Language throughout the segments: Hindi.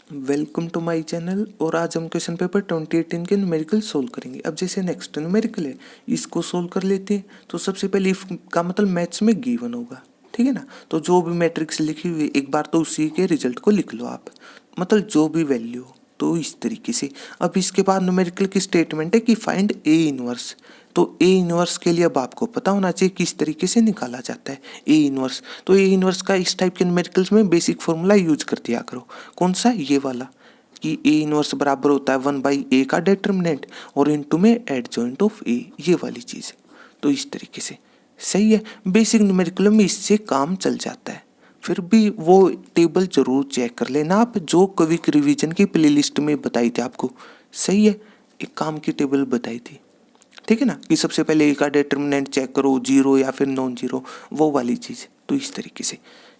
Welcome to my channel. और आज हम क्वेश्चन पेपर 2018 के न्यूमेरिकल सोल्व करेंगे। अब जैसे नेक्स्ट न्यूमेरिकल है, इसको सोल्व कर लेते हैं। तो सबसे पहले इफ का मतलब मैथ्स में गिवन होगा, ठीक है ना। तो जो भी मैट्रिक्स लिखी हुई है एक बार तो उसी के रिजल्ट को लिख लो आप, मतलब जो भी वैल्यू हो। तो इस तरीके से अब इसके बाद न्यूमेरिकल की स्टेटमेंट है कि फाइंड ए इनवर्स। तो ए इनवर्स के लिए अब आपको पता होना चाहिए किस तरीके से निकाला जाता है ए इनवर्स। तो ए इनवर्स का इस टाइप के न्यूमेरिकल्स में बेसिक फॉर्मूला यूज कर दिया करो। कौन सा? ये वाला कि ए इनवर्स बराबर होता है 1/a का डिटर्मिनेंट और इनटू में एडजॉइंट ऑफ ए, ये वाली चीज़। तो इस तरीके से सही है। बेसिक न्यूमेरिकल में इससे काम चल जाता है। फिर भी वो टेबल जरूर चेक कर लेना आप, जो क्विक रिवीजन की प्लेलिस्ट में बताई थी आपको। सही है, एक काम की टेबल बताई थी, ठीक है ना, कि सबसे पहले ए का डिटर्मिनेंट चेक करो, जीरो या फिर नॉन जीरो, वो वाली चीज़। तो इस तरीके से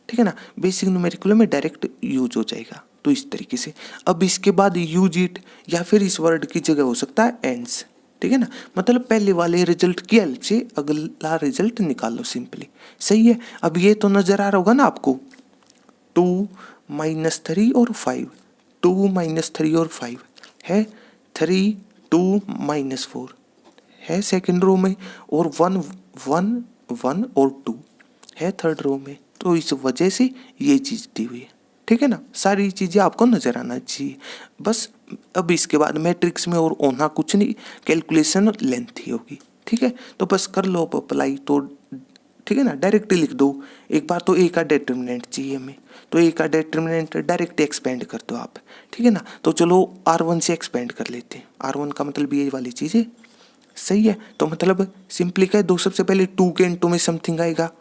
ठीक है ना, बेसिक न्यूमेरिकल में डायरेक्ट यूज हो जाएगा। तो इस तरीके से अब इसके बाद यूज इट या फिर इस वर्ड की जगह हो सकता है एंड्स, ठीक है ना। मतलब पहले वाले रिजल्ट की हेल्प से अगला रिजल्ट निकाल लो सिंपली। सही है। अब ये तो नजर आ रहा होगा ना आपको, 2 - 3 और 5, 2 - 3 और 5 है, 3 2 - 4 है सेकंड रो में, और 1 1 1 और 2 है थर्ड रो में। तो इस वजह से ये चीज़ दी हुई है, ठीक है ना। सारी चीज़ें आपको नज़र आना चाहिए बस। अब इसके बाद मैट्रिक्स में और होना कुछ नहीं, कैलकुलेशन लेंथ ही होगी, ठीक है। तो बस कर लो अप्लाई तो, ठीक है ना, डायरेक्ट लिख दो। एक बार तो ए का डिटर्मिनेंट चाहिए हमें, तो ए का डिटर्मिनेंट डायरेक्ट एक्सपेंड कर दो आप, ठीक है ना। तो चलो R1 से एक्सपेंड कर लेते हैं। R1 का मतलब ये वाली चीज़ है। सही है। तो मतलब सिंपली कह दो, सबसे पहले 2 के इंटू में समथिंग आएगा।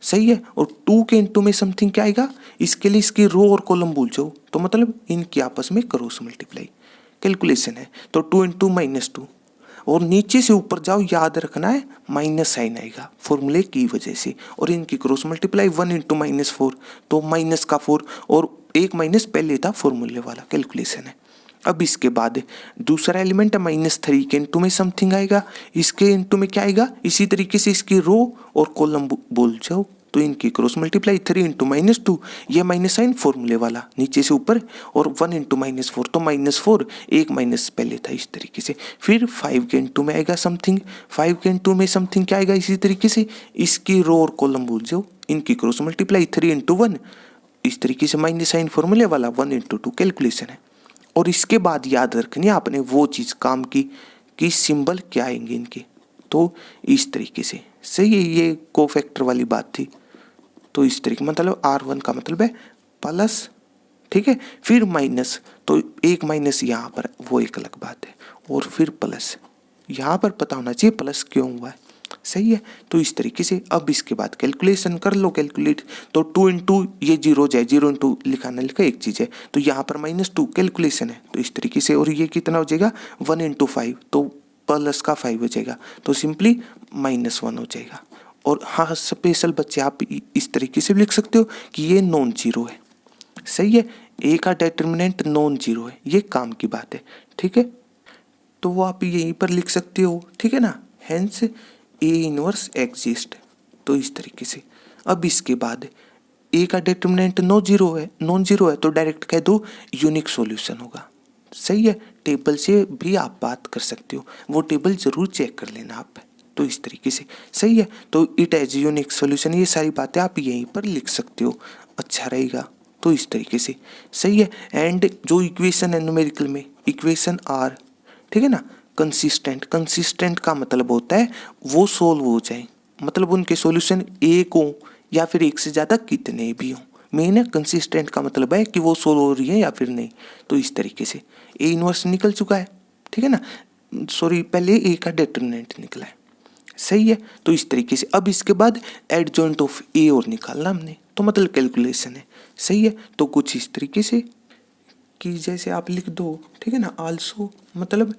सही है। और 2 के इंटू में समथिंग क्या आएगा, इसके लिए इसकी रो और कॉलम भूल जाओ, तो मतलब इनकी आपस में क्रॉस मल्टीप्लाई कैलकुलेशन है। तो 2 इंटू -2, और नीचे से ऊपर जाओ, याद रखना है माइनस साइन आएगा फॉर्मूले की वजह से, और इनकी क्रॉस मल्टीप्लाई 1 इंटू -4, तो माइनस का 4 और एक माइनस पहले था फॉर्मूले वाला कैलकुलेशन है। अब इसके बाद दूसरा एलिमेंट है -3 के इंटू में समथिंग आएगा, इसके इंटू में क्या आएगा, इसी तरीके से इसकी रो और कॉलम बोल जाओ, तो इनकी क्रॉस मल्टीप्लाई 3 इंटू -2, ये माइनस साइन फॉर्मूले वाला नीचे से ऊपर, और 1 इंटू -4, तो -4 एक माइनस पहले था इस तरीके से। फिर 5 के इंटू में आएगा समथिंग, 5 के इंटू में समथिंग क्या आएगा, इसी तरीके से इसकी रो और कॉलम भूल जाओ, इनकी क्रॉस मल्टीप्लाई 3 इंटू 1, इस तरीके से माइनस साइन फॉर्मूले वाला 1 इंटू 2 कैलकुलेशन है। और इसके बाद याद रखनी है आपने वो चीज़ काम की कि सिंबल क्या आएंगे इनके, तो इस तरीके से। सही है, ये कोफैक्टर वाली बात थी। तो इस तरीके मतलब R1 का मतलब है प्लस, ठीक है, फिर माइनस, तो एक माइनस यहाँ पर वो एक अलग बात है, और फिर प्लस यहाँ पर पता होना चाहिए प्लस क्यों हुआ है। सही है। तो इस तरीके से अब इसके बाद कैलकुलेशन कर लो, कैलकुलेट। तो 2 इंटू ये जीरो हो जाए, जीरो इंटू लिखा ना लिखा एक चीज़ है, तो यहाँ पर -2 कैलकुलेशन है, तो इस तरीके से। और ये कितना हो जाएगा 1 इंटू 5, तो प्लस का 5 हो जाएगा, तो सिंपली -1 हो जाएगा। और हाँ, स्पेशल बच्चे आप इस तरीके से भी लिख सकते हो कि ये नॉन जीरो है। सही है, ए का डिटर्मिनेंट नॉन जीरो है, ये काम की बात है, ठीक है। तो वो आप यहीं पर लिख सकते हो, ठीक है ना, हेंस ए इनवर्स एग्जिस्ट। तो इस तरीके से अब इसके बाद ए का डिटर्मिनेंट नॉन जीरो है, तो डायरेक्ट कह दो यूनिक सॉल्यूशन होगा। सही है। टेबल से भी आप बात कर सकते हो, वो टेबल जरूर चेक कर लेना आप। तो इस तरीके से सही है। तो इट एज यूनिक सॉल्यूशन, ये सारी बातें आप यहीं पर लिख सकते हो, अच्छा रहेगा। तो इस तरीके से सही है। एंड जो इक्वेशन है न्यूमेरिकल में, इक्वेशन आर, ठीक है ना, कंसिस्टेंट। कंसिस्टेंट का मतलब होता है वो सोल्व हो जाए, मतलब उनके सॉल्यूशन एक हो या फिर एक से ज़्यादा कितने भी हों। मेन है कंसिस्टेंट का मतलब है कि वो सोल्व हो रही है या फिर नहीं। तो इस तरीके से ए इनवर्स निकल चुका है, ठीक है ना, सॉरी पहले ए का डिटर्मिनेंट निकला है। सही है। तो इस तरीके से अब इसके बाद एडजॉइंट ऑफ ए और निकालना हमने, तो मतलब कैलकुलेशन है। सही है। तो कुछ इस तरीके से कि जैसे आप लिख दो, ठीक है ना, आल्सो मतलब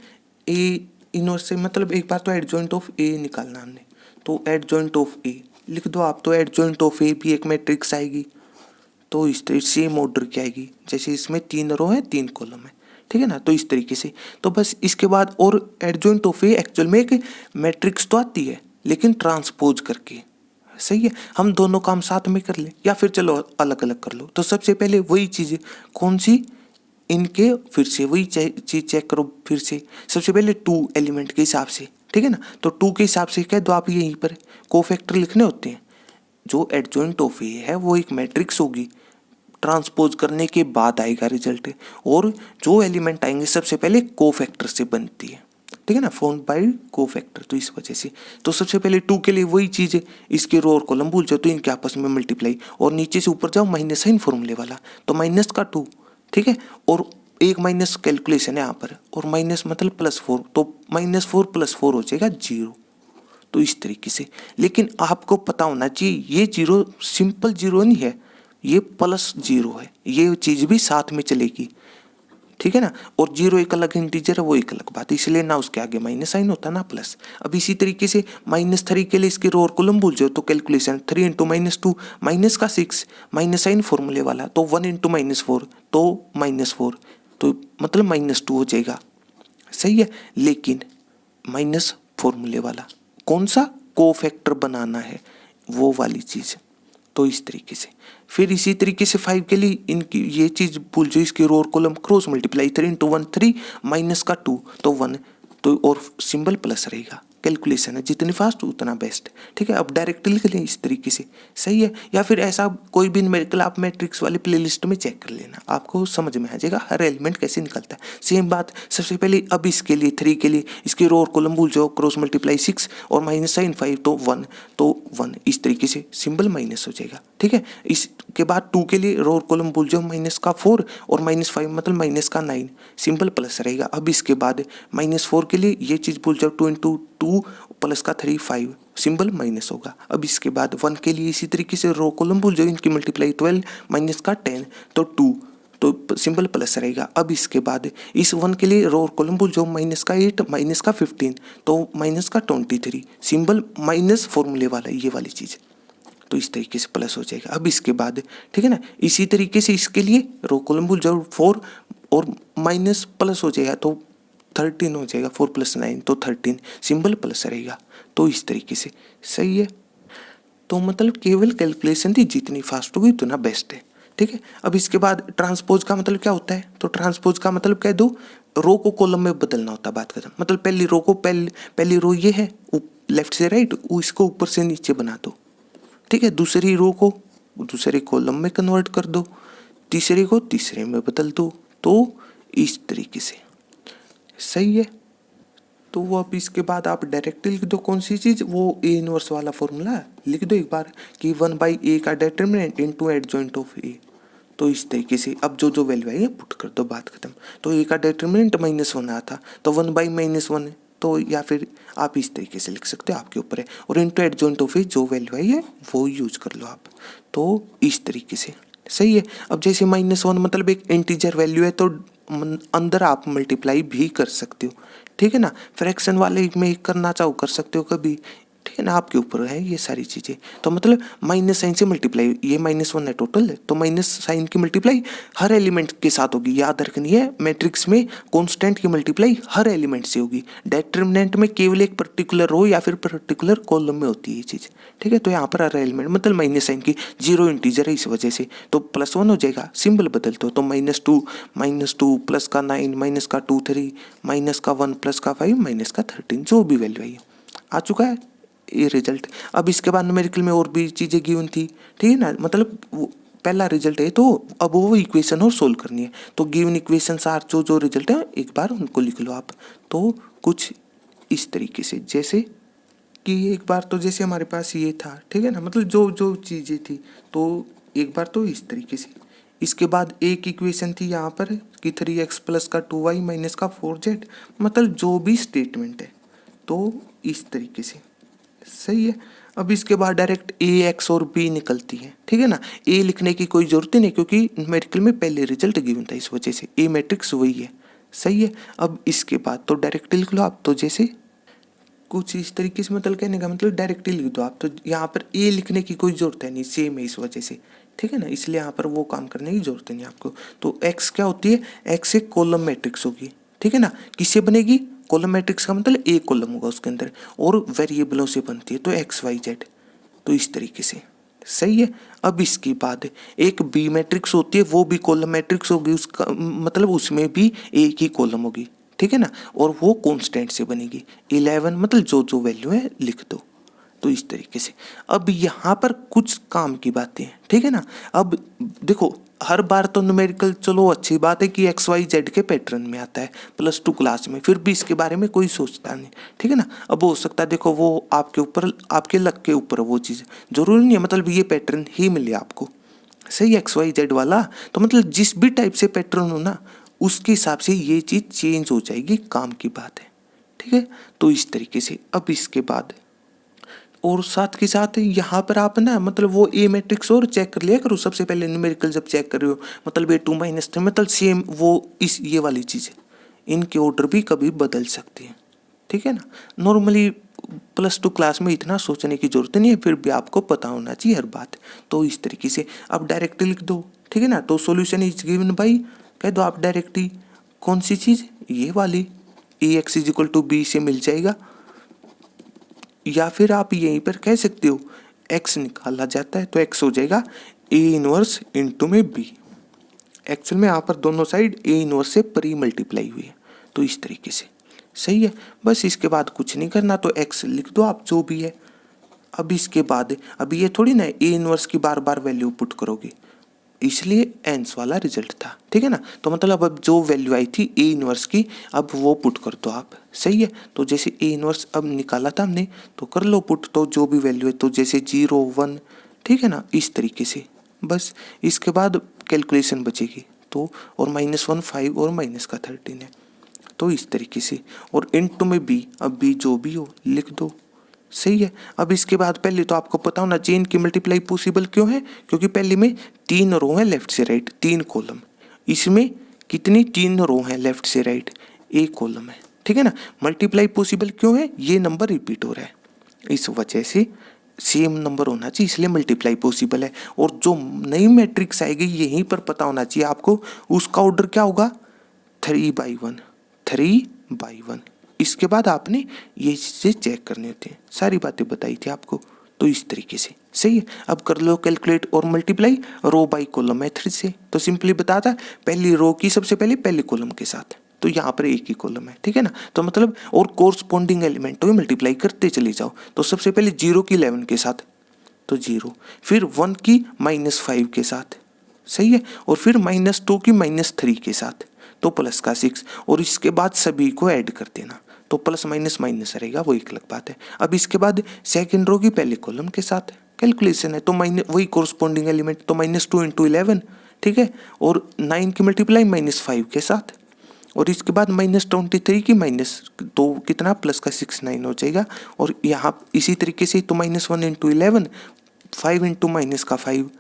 ए इनवर्स से मतलब एक बार तो एडजॉइंट ऑफ ए निकालना हमने, तो एडजॉइंट ऑफ ए लिख दो आप। तो एडजॉइंट ऑफ ए भी एक मैट्रिक्स आएगी, तो इस तरीके सेम ऑर्डर की आएगी, जैसे इसमें 3 रो है 3 कॉलम है, ठीक है ना। तो इस तरीके से तो बस इसके बाद, और एडजॉइंट ऑफ ए एक्चुअल में एक मैट्रिक्स तो आती है लेकिन ट्रांसपोज करके। सही है। हम दोनों काम साथ में कर ले या फिर चलो अलग अलग कर लो। तो सबसे पहले वही चीज़ कौन सी, इनके फिर से वही चीज़ चेक करो फिर से। सबसे पहले 2 एलिमेंट के हिसाब से, ठीक है ना, तो 2 के हिसाब से कह दो आप यहीं पर कोफैक्टर लिखने होते हैं। जो एडजॉइंट ऑफ ए है वो एक मैट्रिक्स होगी, ट्रांसपोज करने के बाद आएगा रिजल्ट, और जो एलिमेंट आएंगे सबसे पहले कोफैक्टर से बनती है, ठीक है ना, फॉर्म बाय कोफैक्टर। तो इस वजह से तो सबसे पहले 2 के लिए वही चीज़ है, इसके रो और कॉलम भूल जाओ तो इनके आपस में मल्टीप्लाई, और नीचे से ऊपर जाओ माइनस साइन फॉर्मूले वाला, तो माइनस का 2, ठीक है, और एक माइनस कैलकुलेशन है यहाँ पर, और माइनस मतलब +4, तो -4 + 4 हो जाएगा 0। तो इस तरीके से, लेकिन आपको पता होना चाहिए ये 0 सिंपल 0 नहीं है, ये +0 है, ये चीज़ भी साथ में चलेगी, ठीक है ना, और 0 एक अलग इंटीजर है वो एक अलग बात, इसलिए ना उसके आगे माइनस साइन होता ना प्लस। अब इसी तरीके से -3 के लिए इसके रो और कॉलम भूल जाओ तो कैलकुलेशन 3 × -2 माइनस का 6, माइनस साइन फॉर्मूले वाला, तो 1 × -4 तो -4, तो मतलब -2 हो जाएगा, सही है। लेकिन माइनस फॉर्मूले वाला कौन सा, कोफैक्टर बनाना है वो वाली चीज़, तो इस तरीके से। फिर इसी तरीके से 5 के लिए इनकी ये चीज़ भूल जाओ, इसके रो और कॉलम क्रॉस मल्टीप्लाई 3 × 1 3 माइनस का 2 तो 1, तो और सिंबल प्लस रहेगा, कैलकुलेशन है, जितनी फास्ट उतना बेस्ट, ठीक है। अब डायरेक्ट लिख लें इस तरीके से, सही है। या फिर ऐसा कोई भी न्यूमेरिकल आप मैट्रिक्स वाली प्लेलिस्ट में चेक कर लेना, आपको समझ में आ जाएगा हर एलिमेंट कैसे निकलता है। सेम बात सबसे पहले अब इसके लिए 3 के लिए इसके रो और कॉलम भूल जाओ, क्रॉस मल्टीप्लाई 6 और माइनस साइन 5 तो 1, तो 1 इस तरीके से सिंबल माइनस हो जाएगा, ठीक है। इसके बाद 2 के लिए रो और कॉलम भूल जाओ, माइनस का 4 और -5 मतलब माइनस का 9, सिंबल प्लस रहेगा। अब इसके बाद -4 के लिए ये चीज़ भूल जाओ, 2 × 2 प्लस का 3 5 सिंबल माइनस होगा। अब इसके बाद 1 के लिए इसी तरीके से रो कॉलम भूल जाओ, इनकी मल्टीप्लाई 12 माइनस का 10 तो 2, तो सिंबल प्लस रहेगा। अब इसके बाद इस 1 के लिए रो और कॉलम भूल जाओ, माइनस का 8 माइनस का 15 तो माइनस का 23, सिंबल माइनस फॉर्मूले वाला ये वाली चीज़, तो इस तरीके से प्लस हो जाएगा। अब इसके बाद ठीक है ना, इसी तरीके से इसके लिए रो कॉलम भूल जाओ 4 और माइनस प्लस हो जाएगा तो 13 हो जाएगा, 4 + 9 तो 13, सिंबल प्लस रहेगा, तो इस तरीके से, सही है। तो मतलब केवल कैलकुलेशन थी, जितनी फास्ट होगी उतना बेस्ट है, ठीक है। अब इसके बाद ट्रांसपोज का मतलब क्या होता है, तो ट्रांसपोज का मतलब कह दो रो को कॉलम में बदलना होता है, बात खत्म। मतलब पहली रो को पहली रो ये है लेफ्ट से राइट, इसको ऊपर से नीचे बना दो, ठीक है। दूसरी रो को दूसरे कॉलम में कन्वर्ट कर दो, तीसरे को तीसरे में बदल दो, तो इस तरीके से, सही है। तो वो अब इसके बाद आप डायरेक्टली लिख दो कौन सी चीज़, वो ए इनवर्स वाला फॉर्मूला लिख दो एक बार कि 1/a का डिटरमिनेंट इनटू एडजॉइंट ऑफ ए, तो इस तरीके से अब जो जो वैल्यू आई है पुट कर दो, बात खत्म। तो ए का डिटरमिनेंट -1 आया था तो 1/-1, तो या फिर आप इस तरीके से लिख सकते हो, आपके ऊपर है, और इनटू एडजॉइंट ऑफ ए जो वैल्यू आई है वो यूज कर लो आप, तो इस तरीके से, सही है। अब जैसे -1 मतलब एक इंटीजर वैल्यू है तो अंदर आप मल्टीप्लाई भी कर सकते हो, ठीक है ना। फ्रैक्शन वाले में करना चाहो कर सकते हो कभी, ठीक है ना, आपके ऊपर है ये सारी चीज़ें। तो मतलब माइनस साइन से मल्टीप्लाई, ये -1 है टोटल, तो माइनस साइन की मल्टीप्लाई हर एलिमेंट के साथ होगी, याद रखनी है। मैट्रिक्स में कांस्टेंट की मल्टीप्लाई हर एलिमेंट से होगी, डिटरमिनेंट में केवल एक पर्टिकुलर रो या फिर पर्टिकुलर कॉलम में होती है ये चीज़, ठीक है। तो यहाँ पर हर एलिमेंट मतलब माइनस साइन की 0 इंटीजर है इस वजह से, तो +1 हो जाएगा, सिंबल बदल दो तो -2 प्लस का 9 माइनस का 2 3 माइनस का 1 प्लस का 5 माइनस का 13, जो भी वैल्यू आई आ चुका है ये रिजल्ट। अब इसके बाद न्यूमेरिकल में और भी चीज़ें गिवन थी, ठीक है ना, मतलब पहला रिजल्ट है तो अब वो इक्वेशन और सोल्व करनी है, तो गिवन इक्वेशन आर जो रिजल्ट है एक बार उनको लिख लो आप। तो कुछ इस तरीके से, जैसे कि एक बार तो जैसे हमारे पास ये था, ठीक है ना, मतलब जो जो चीज़ें थी तो एक बार तो इस तरीके से। इसके बाद एक इक्वेशन थी यहाँ पर कि 3x + का 2y माइनस का 4z, मतलब जो भी स्टेटमेंट है तो इस तरीके से, सही है। अब इसके बाद डायरेक्ट ए एक्स और बी निकलती है, ठीक है ना। ए लिखने की कोई ज़रूरत ही नहीं क्योंकि न्यूमेरिकल में पहले रिजल्ट गिवन था, इस वजह से ए मैट्रिक्स वही है, सही है। अब इसके बाद तो डायरेक्ट लिख लो आप, तो जैसे कुछ इस तरीके से, मतलब कहने का मतलब डायरेक्टली लिख दो आप, तो यहाँ पर ए लिखने की कोई ज़रूरत है नहीं, सेम है इस वजह से, ठीक है ना, इसलिए यहाँ पर वो काम करने की ज़रूरत नहीं आपको। तो एक्स क्या होती है, एक्स एक कॉलम मैट्रिक्स होगी, ठीक है ना। किससे बनेगी, कॉलम मैट्रिक्स का मतलब एक कॉलम होगा उसके अंदर, और वेरिएबलों से बनती है तो XYZ, तो इस तरीके से, सही है। अब इसके बाद एक बी मैट्रिक्स होती है, वो भी कॉलम मैट्रिक्स होगी, उसका मतलब उसमें भी एक ही कॉलम होगी, ठीक है ना, और वो कांस्टेंट से बनेगी। 11 मतलब जो जो वैल्यू है लिख दो। तो इस तरीके से अब यहाँ पर कुछ काम की बातें हैं, ठीक है ना। अब देखो हर बार तो न्यूमेरिकल चलो अच्छी बात है कि XYZ के पैटर्न में आता है +2 क्लास में, फिर भी इसके बारे में कोई सोचता नहीं, ठीक है ना। अब हो सकता है देखो वो आपके ऊपर, आपके लक के ऊपर वो चीज़, जरूरी नहीं है मतलब ये पैटर्न ही मिले आपको, सही XYZ वाला। तो मतलब जिस भी टाइप से पैटर्न हो ना, उसके हिसाब से ये चीज़ चेंज हो जाएगी, काम की बात है, ठीक है। तो इस तरीके से अब इसके बाद और साथ के साथ यहाँ पर आप ना मतलब वो ए मैट्रिक्स और चेक कर लिया करो सबसे पहले, न्यूमेरिकल जब चेक कर रहे हो मतलब A2 -3 मतलब सेम वो इस ये वाली चीज़ है, इनके ऑर्डर भी कभी बदल सकती है, ठीक है ना। नॉर्मली +2 क्लास में इतना सोचने की जरूरत नहीं है, फिर भी आपको पता होना चाहिए हर बात। तो इस तरीके से आप डायरेक्ट लिख दो, ठीक है ना। तो सॉल्यूशन इज गिवन बाई, कह दो आप डायरेक्टली कौन सी चीज़, ये वाली Ax = B से मिल जाएगा, या फिर आप यहीं पर कह सकते हो x निकाला जाता है तो x हो जाएगा A इनवर्स इंटू में B। एक्चुअल में यहाँ पर दोनों साइड A इनवर्स से प्री मल्टीप्लाई हुई है, तो इस तरीके से सही है। बस इसके बाद कुछ नहीं करना, तो x लिख दो आप जो भी है। अब इसके बाद अब ये थोड़ी ना A इनवर्स की बार बार वैल्यू पुट करोगे, इसलिए एंस वाला रिजल्ट था, ठीक है ना। तो मतलब अब जो वैल्यू आई थी A इनवर्स की, अब वो पुट कर दो आप, सही है। तो जैसे A इनवर्स अब निकाला था हमने, तो कर लो पुट, तो जो भी वैल्यू है तो जैसे 0 1, ठीक है ना, इस तरीके से। बस इसके बाद कैलकुलेशन बचेगी, तो और -1 5 और -13 है, तो इस तरीके से। और इनटू में B, अब B जो भी हो लिख दो, सही है। अब इसके बाद पहले तो आपको पता होना चेन की मल्टीप्लाई पॉसिबल क्यों है, क्योंकि पहले में 3 रो है लेफ्ट से राइट, 3 कॉलम, इसमें कितनी 3 रो है लेफ्ट से राइट, 1 कॉलम है, ठीक है ना। मल्टीप्लाई पॉसिबल क्यों है, ये नंबर रिपीट हो रहा है, इस वजह से सेम नंबर होना चाहिए, इसलिए मल्टीप्लाई पॉसिबल है। और जो नई मैट्रिक्स आएगी यहीं पर पता होना चाहिए आपको, उसका ऑर्डर क्या होगा, 3/1 3/1। इसके बाद आपने ये चीज़ें चेक करनी होती है, सारी बातें बताई थी आपको, तो इस तरीके से सही है। अब कर लो कैलकुलेट और multiply row by column method से, तो सिंपली बताता पहली रो की सबसे पहले पहले कॉलम के साथ, तो यहाँ पर एक ही कॉलम है, ठीक है ना। तो मतलब और कोरस्पॉन्डिंग एलिमेंटों में मल्टीप्लाई करते चले जाओ, तो सबसे पहले 0 की 11 के साथ तो 0, फिर 1 की -5 के साथ, सही है, और फिर -2 की -3 के साथ, तो प्लस का 6, और इसके बाद सभी को ऐड कर देना, तो प्लस माइनस माइनस रहेगा, वो एक अलग बात है। अब इसके बाद सेकंड रो की पहले कॉलम के साथ कैलकुलेशन है, तो वही कोरस्पॉन्डिंग एलिमेंट, तो -2 × 11, ठीक है, और 9 की मल्टीप्लाई -5 के साथ, और इसके बाद -23 की माइनस, तो कितना प्लस का 6 9 हो जाएगा। और यहाँ इसी तरीके से तो -1 × 11 5 × माइनस का 5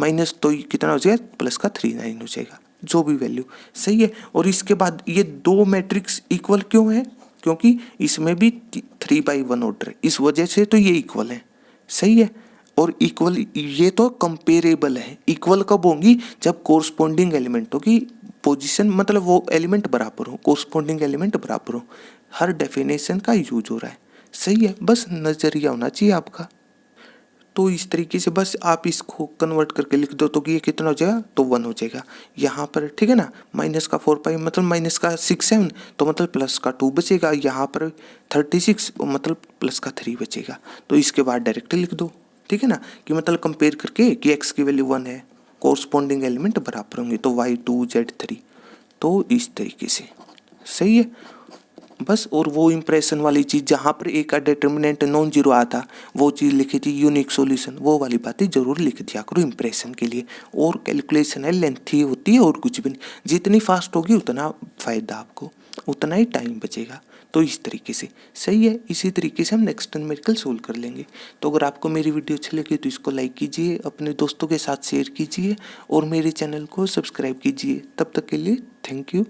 माइनस, तो कितना हो जाएगा प्लस का 3 9 हो जाएगा, जो भी वैल्यू, सही है। और इसके बाद ये दो मैट्रिक्स इक्वल क्यों है, क्योंकि इसमें भी 3/1 ऑर्डर है, इस वजह से तो ये इक्वल है, सही है। और इक्वल ये तो कंपेरेबल है, इक्वल कब होंगी, जब कोरस्पॉन्डिंग एलिमेंटों की पोजीशन मतलब वो एलिमेंट बराबर हो, कोरस्पॉन्डिंग एलिमेंट बराबर हो, हर डेफिनेशन का यूज हो रहा है, सही है। बस नजरिया होना चाहिए आपका, तो इस तरीके से बस आप इसको कन्वर्ट करके लिख दो, तो कि ये कितना हो जाएगा, तो 1 हो जाएगा यहाँ पर, ठीक है ना। माइनस का 4π मतलब माइनस का 6 7, तो मतलब प्लस का 2 बचेगा, यहाँ पर 36 मतलब प्लस का 3 बचेगा, तो इसके बाद डायरेक्ट लिख दो, ठीक है ना, कि मतलब कंपेयर करके कि x की वैल्यू 1 है, कोरस्पॉन्डिंग एलिमेंट बराबर होंगे, तो y2 z3, तो इस तरीके से सही है। बस और वो इम्प्रेशन वाली चीज़ जहाँ पर ए का डिटर्मिनेंट नॉन जीरो आता, वो चीज़ लिखी थी यूनिक सॉल्यूशन, वो वाली बातें जरूर लिख दिया करो इम्प्रेशन के लिए। और कैलकुलेशन है लेंथी होती है और कुछ भी नहीं, जितनी फास्ट होगी उतना फ़ायदा आपको, उतना ही टाइम बचेगा, तो इस तरीके से सही है। इसी तरीके से हम नेक्स्ट न्यूमेरिकल सोल्व कर लेंगे। तो अगर आपको मेरी वीडियो अच्छी लगी तो इसको लाइक कीजिए, अपने दोस्तों के साथ शेयर कीजिए और मेरे चैनल को सब्सक्राइब कीजिए। तब तक के लिए थैंक यू।